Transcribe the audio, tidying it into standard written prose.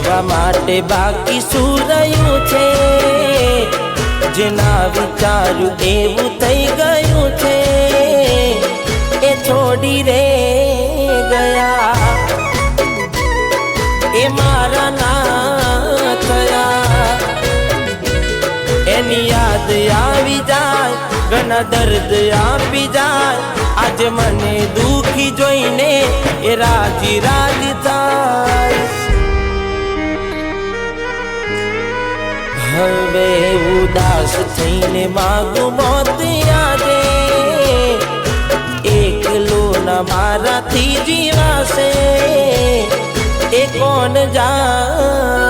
શીખવા માટે બાકી શું રહ્યું છે? જેના વિચાર્યું એવું થઈ ગયું છે, એ છોડી રે ગયા, એ મારા ના થયા. એની યાદ આવી જાય, ઘણા દર્દ આપી જાય. આજે મને દુખી જોઈને એ રાજી રાજી થાય. હવે ઉદાસ થઈને માગું મોત આજે, એકલો ના મારાથી જીવાશે એ કોણ જાણે.